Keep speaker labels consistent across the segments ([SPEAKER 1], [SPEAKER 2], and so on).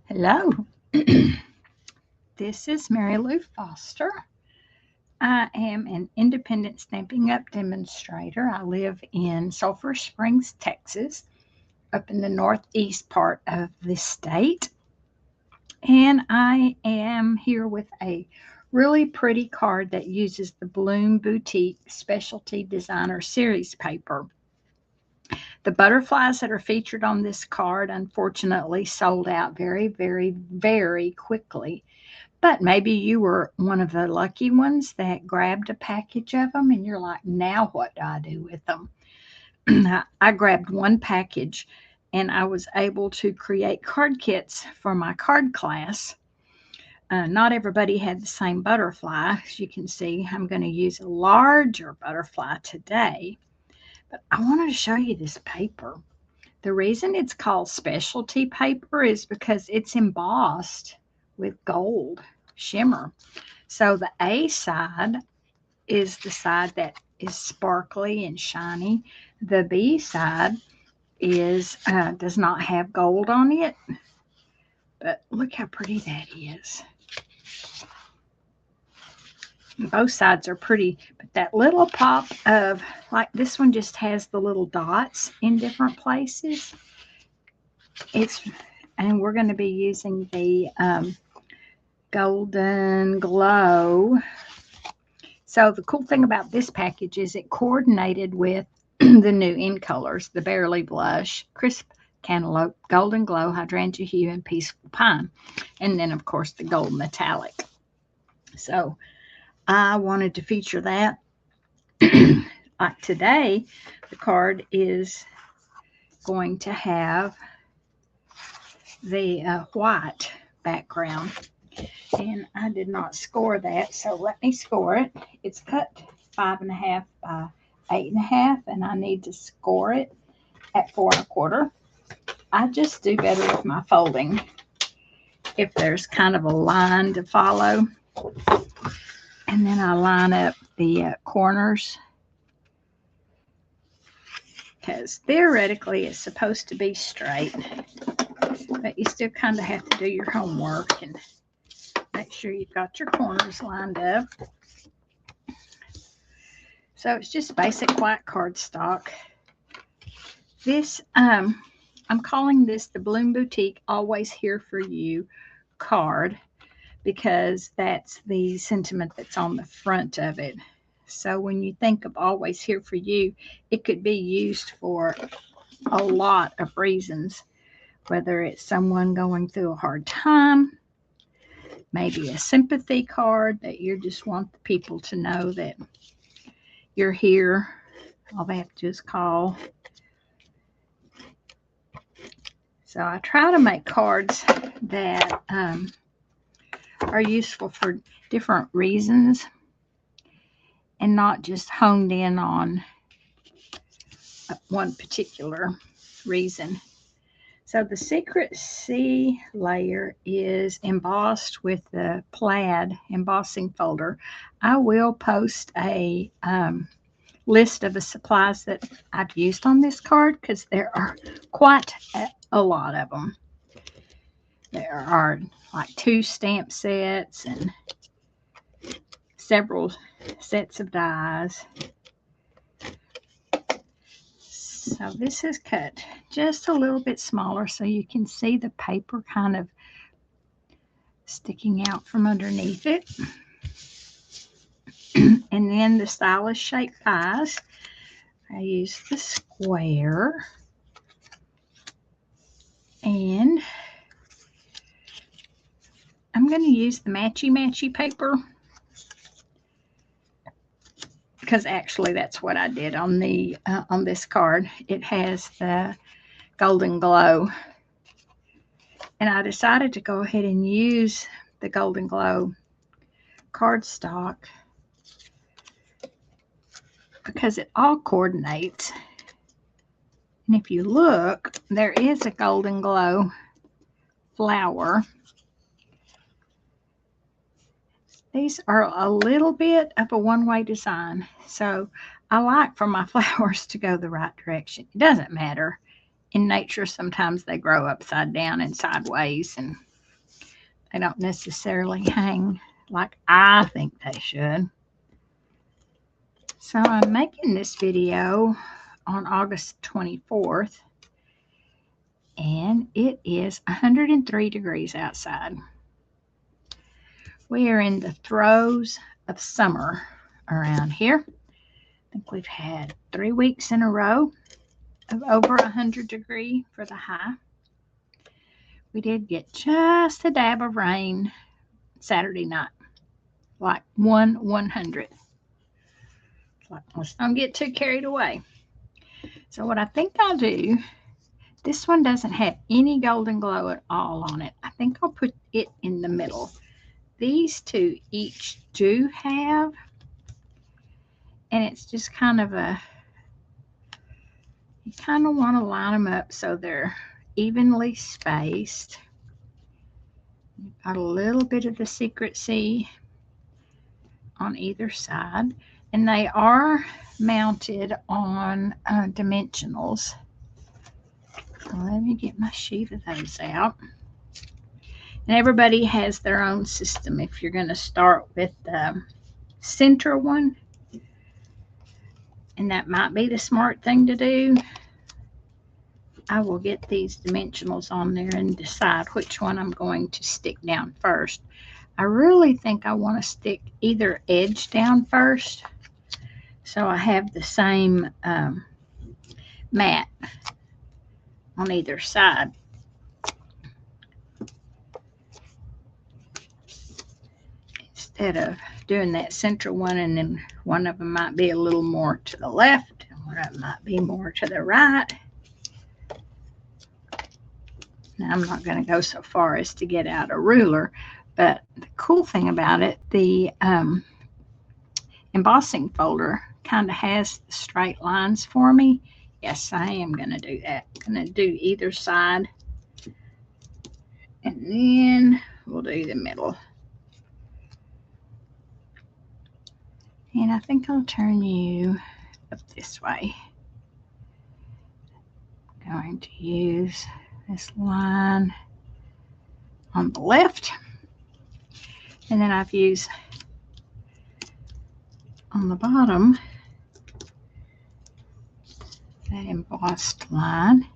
[SPEAKER 1] Hello, this is Mary Lou Foster. I am an independent Stampin' Up! Demonstrator. I live in Sulphur Springs, Texas, up in the northeast part of the state. And I am here with a really pretty card that uses the Bloom Boutique Specialty Designer Series paper. The butterflies that are featured on this card unfortunately sold out very quickly. But maybe you were one of the lucky ones that grabbed a package of them and you're like, now what do I do with them? I grabbed one package and I was able to create card kits for my card class. Not everybody had the same butterfly. As you can see, I'm going to use a larger butterfly today. But I wanted to show you this paper. The reason it's called specialty paper is because it's embossed with gold shimmer. So the A side is the side that is sparkly and shiny. The B side is does not have gold on it, but look how pretty that is. Both sides are pretty, but that little pop of, like this one just has the little dots in different places. And we're going to be using the Golden Glow. So the cool thing about this package is it coordinated with the new in colors, the Barely Blush, Crisp Cantaloupe, Golden Glow, Hydrangea Hue, and Peaceful Pine. And then, of course, the Gold Metallic. So I wanted to feature that. Like today, the card is going to have the white background. And I did not score that, so let me score it. It's cut 5.5 by 8.5, and I need to score it at 4.25. I just do better with my folding if there's kind of a line to follow. And then I line up the corners because theoretically it's supposed to be straight, but you still kind of have to do your homework and make sure you've got your corners lined up. So it's just basic white cardstock. This, I'm calling this the Bloom Boutique Always Here For You card because that's the sentiment that's on the front of it. So when you think of Always Here For You, it could be used for a lot of reasons, whether it's someone going through a hard time, maybe a sympathy card that you just want the people to know that you're here. All they have to do is call. So I try to make cards that are useful for different reasons and not just honed in on one particular reason. So the Secret C layer is embossed with the Plaid embossing folder. I will post a list of the supplies that I've used on this card because there are quite a lot of them. There are like 2 stamp sets and several sets of dies. So this is cut just a little bit smaller so you can see the paper kind of sticking out from underneath it. And then the stylish shape dies. I use the square. And I'm going to use the matchy paper because actually that's what I did on the on this card. It has the Golden Glow, and I decided to go ahead and use the Golden Glow cardstock because it all coordinates. And if you look, there is a Golden Glow flower. These are a little bit of a one-way design, so I like for my flowers to go the right direction. It doesn't matter. In nature, sometimes they grow upside down and sideways, and They don't necessarily hang like I think they should. So I'm making this video on August 24th, and it is 103 degrees outside. We are in the throes of summer around here. I think we've had 3 weeks in a row of over 100 degree for the high. We did get just a dab of rain Saturday night, like 1/100th. Like, let's don't get too carried away. So what I think I'll do, this one doesn't have any golden glow at all on it. I think I'll put it in the middle. These two each do have, and it's just kind of a, you kind of want to line them up so they're evenly spaced. You've got a little bit of the secrecy on either side, and they are mounted on dimensionals. So let me get my sheet of those out. And everybody has their own system. If you're going to start with the center one, and that might be the smart thing to do, I will get these dimensionals on there and decide which one I'm going to stick down first. I really think I want to stick either edge down first, so I have the same mat on either side. Instead of doing that central one, and then one of them might be a little more to the left and one of them might be more to the right. Now, I'm not going to go so far as to get out a ruler, but the cool thing about it, the embossing folder kind of has straight lines for me. Yes, I am going to do that. I'm going to do either side, and then we'll do the middle. And I think I'll turn you up this way. I'm going to use this line on the left, and then I've used on the bottom that embossed line.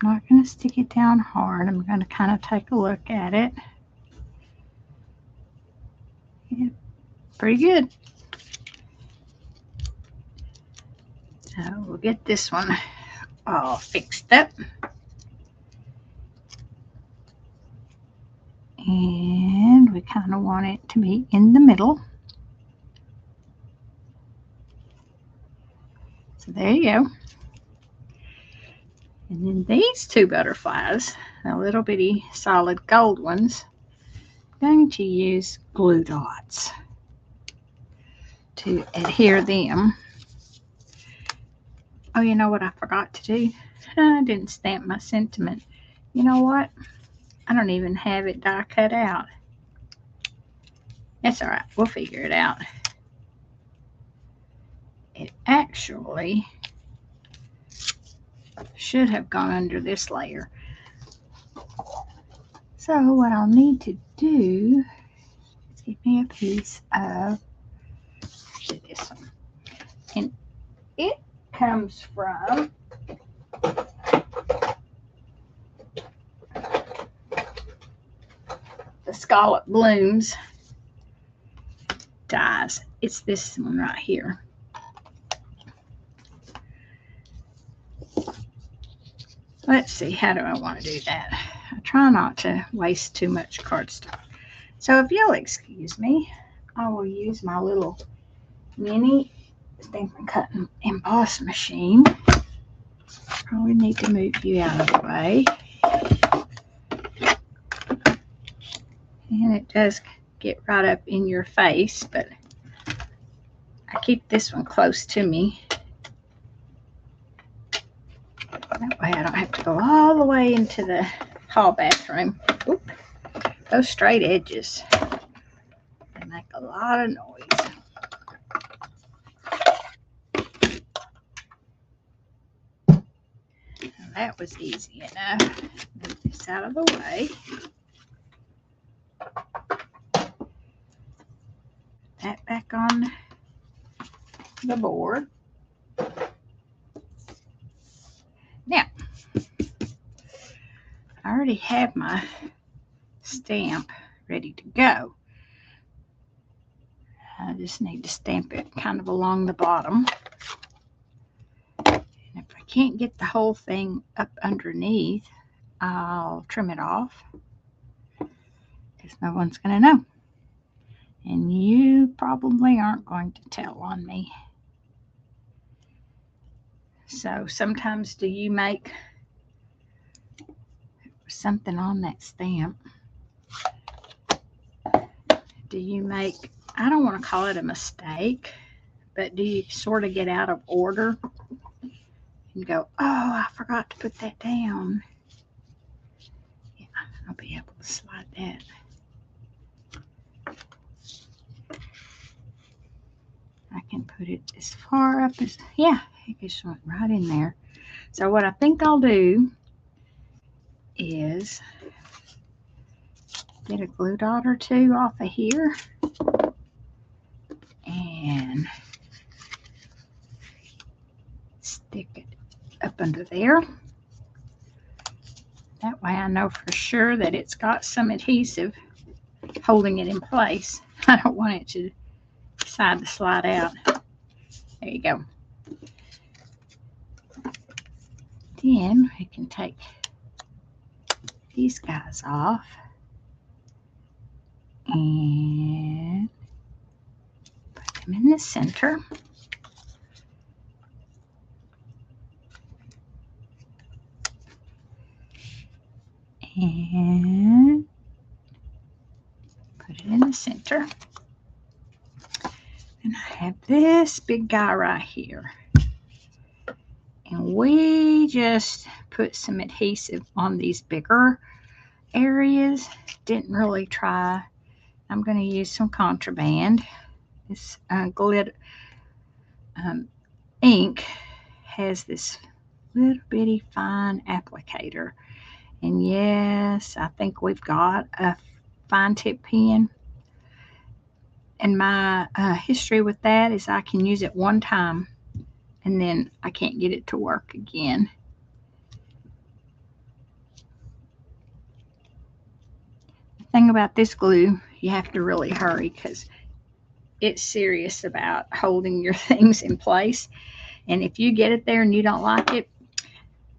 [SPEAKER 1] I'm not going to stick it down hard. I'm going to kind of take a look at it. Yeah, pretty good. So we'll get this one all fixed up. And we kind of want it to be in the middle. So there you go. And then these two butterflies, the little bitty solid gold ones, I'm going to use glue dots to adhere them. Oh, you know what I forgot to do? I didn't stamp my sentiment. You know what? I don't even have it die cut out. That's all right. We'll figure it out. It actually should have gone under this layer. So what I'll need to do is give me a piece of this one. And it comes from the Scallop Blooms dies. It's this one right here. Let's see, how do I want to do that? I try not to waste too much cardstock. So if you'll excuse me, I will use my little mini Stampin' Cut and Emboss machine. Probably need to move you out of the way. And it does get right up in your face, but I keep this one close to me. That way I don't have to go all the way into the hall bathroom. Oop. Those straight edges, they make a lot of noise. that was easy enough. Move this out of the way. That back on the board. Now, I already have my stamp ready to go. I just need to stamp it kind of along the bottom. And if I can't get the whole thing up underneath, I'll trim it off because no one's going to know. And you probably aren't going to tell on me. So sometimes do you make something on that stamp? Do you make, I don't want to call it a mistake, but do you sort of get out of order and go, oh, I forgot to put that down? Yeah, I'll be able to slide that. I can put it as far up as, yeah, it just went right in there. So what I think I'll do is get a glue dot or two off of here and stick it up under there. That way I know for sure that it's got some adhesive holding it in place. I don't want it to decide to slide out. There you go. Then we can take these guys off and put them in the center. And put it in the center. And I have this big guy right here. And we just put some adhesive on these bigger areas. Didn't really try. I'm going to use some contraband. This glitter ink has this little bitty fine applicator. And yes, I think we've got a fine tip pen. And my history with that is I can use it one time and then I can't get it to work again. The thing about this glue, you have to really hurry because it's serious about holding your things in place. And if you get it there and you don't like it,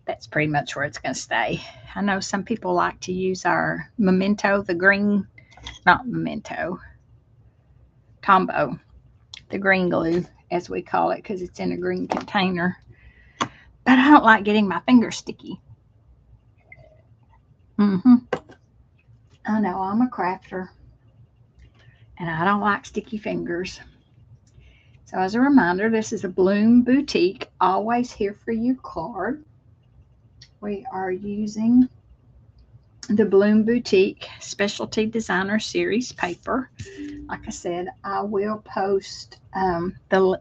[SPEAKER 1] that's pretty much where it's going to stay. I know some people like to use our Memento, the green, not Memento, Tombow, the green glue, as we call it, because it's in a green container. But I don't like getting my fingers sticky. I know I'm a crafter, and I don't like sticky fingers. So as a reminder, this is a Bloom Boutique Always Here For You card. We are using the Bloom Boutique Specialty Designer Series paper. Like I said, I will post the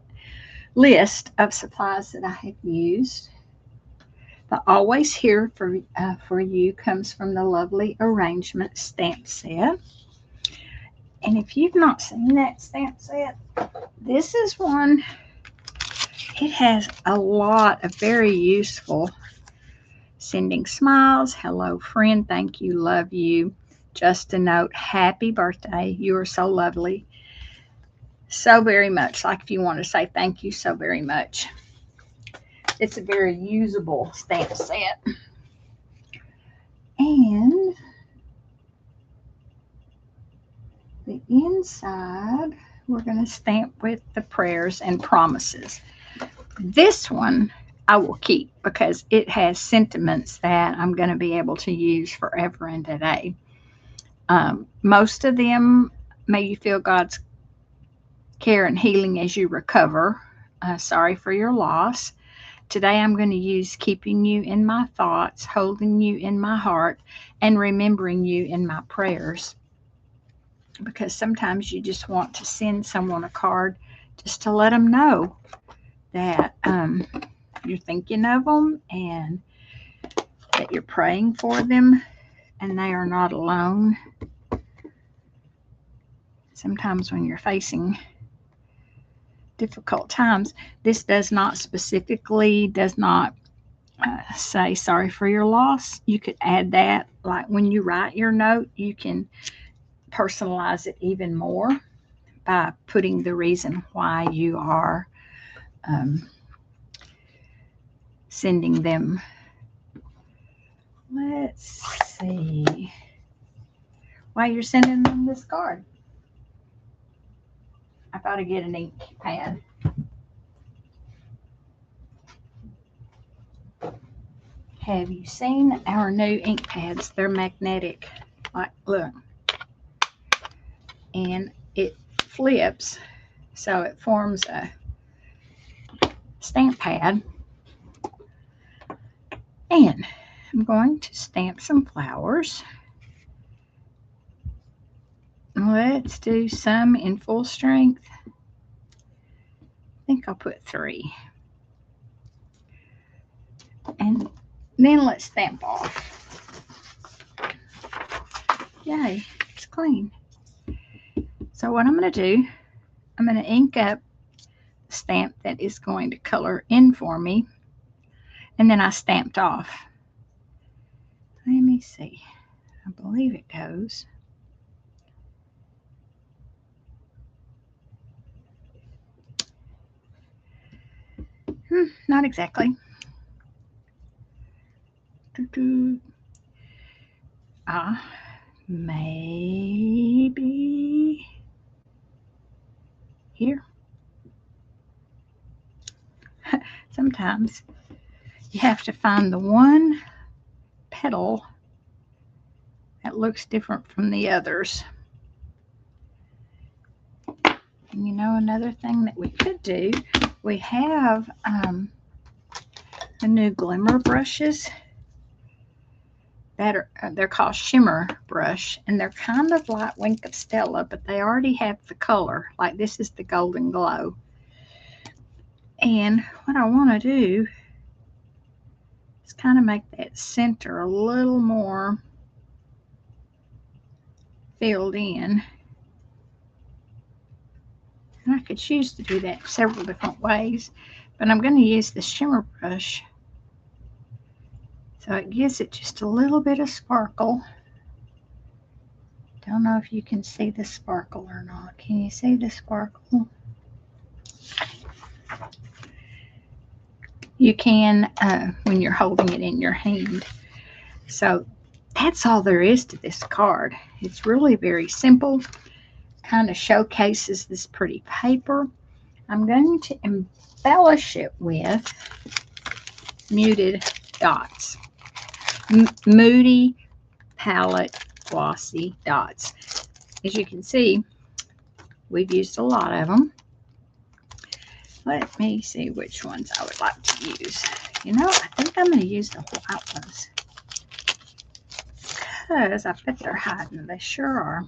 [SPEAKER 1] list of supplies that I have used. The Always Here for You comes from the Lovely Arrangement stamp set. And if you've not seen that stamp set, this is one. It has a lot of very useful sending smiles, hello friend, thank you, love you, just a note, happy birthday, you are so lovely, so very much, like if you want to say thank you so very much. It's a very usable stamp set. And the inside, we're going to stamp with the prayers and promises. This one I will keep because it has sentiments that I'm going to be able to use forever and a day. Most of them, may you feel God's care and healing as you recover. Sorry for your loss. Today I'm going to use keeping you in my thoughts, holding you in my heart, and remembering you in my prayers. Because sometimes you just want to send someone a card just to let them know that you're thinking of them and that you're praying for them and they are not alone. Sometimes when you're facing difficult times, this does not say sorry for your loss. You could add that, like when you write your note, you can personalize it even more by putting the reason why you are sending them. Let's see. Why you're sending them this card. I got to get an ink pad. Have you seen our new ink pads? They're magnetic. Like, look. And it flips, so it forms a stamp pad. And I'm going to stamp some flowers. Let's do some in full strength. I think I'll put 3. And then let's stamp off. Yay, it's clean. So what I'm going to do, I'm going to ink up the stamp that is going to color in for me. And then I stamped off. Let me see. I believe it goes. Not exactly. Maybe here. Sometimes you have to find the one petal that looks different from the others. And you know, another thing that we could do, we have the new glimmer brushes that are they're called shimmer brush, and they're kind of like Wink of Stella, but they already have the color. Like this is the Golden Glow. And what I want to do is kind of make that center a little more filled in. And I could choose to do that several different ways, but I'm going to use the shimmer brush so it gives it just a little bit of sparkle. Don't know if you can see the sparkle or not. Can you see the sparkle? You can when you're holding it in your hand. So that's all there is to this card. It's really very simple. Kind of showcases this pretty paper. I'm going to embellish it with muted dots. Moody palette glossy dots. As you can see, we've used a lot of them. Let me see which ones I would like to use. You know, I think I'm going to use the white ones because I bet they're hiding. They sure are.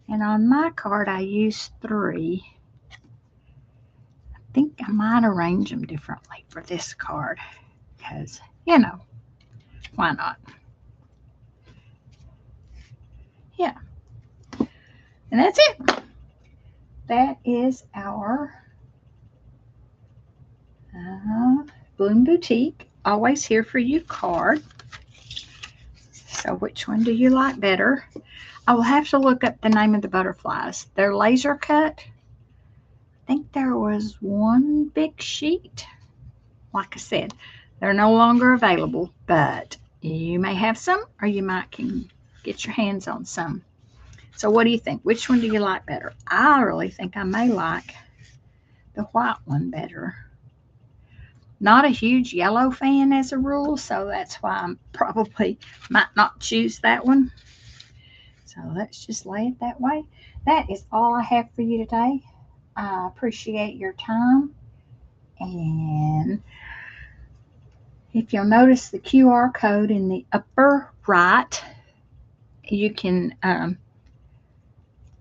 [SPEAKER 1] And on my card, I used 3. I think I might arrange them differently for this card because, you know, why not? Yeah. And that's it. That is our Bloom Boutique, Always Here For You card. So which one do you like better? I will have to look up the name of the butterflies. They're laser cut. I think there was one big sheet. Like I said, they're no longer available, but you may have some or you might can get your hands on some. So what do you think? Which one do you like better? I really think I may like the white one better. Not a huge yellow fan as a rule, so that's why I probably might not choose that one. So let's just lay it that way. That is all I have for you today. I appreciate your time. And if you'll notice the QR code in the upper right, you can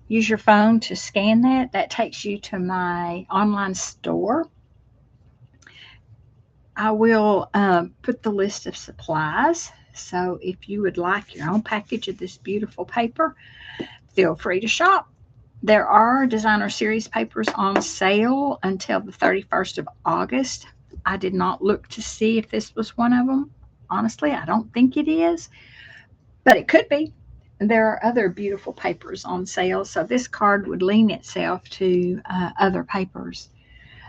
[SPEAKER 1] use your phone to scan that. That takes you to my online store. I will put the list of supplies. So if you would like your own package of this beautiful paper, feel free to shop. There are designer series papers on sale until the 31st of August. I did not look to see if this was one of them. Honestly, I don't think it is, but it could be. There are other beautiful papers on sale, so this card would lean itself to other papers.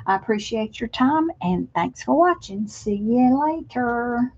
[SPEAKER 1] I appreciate your time and thanks for watching. See you later.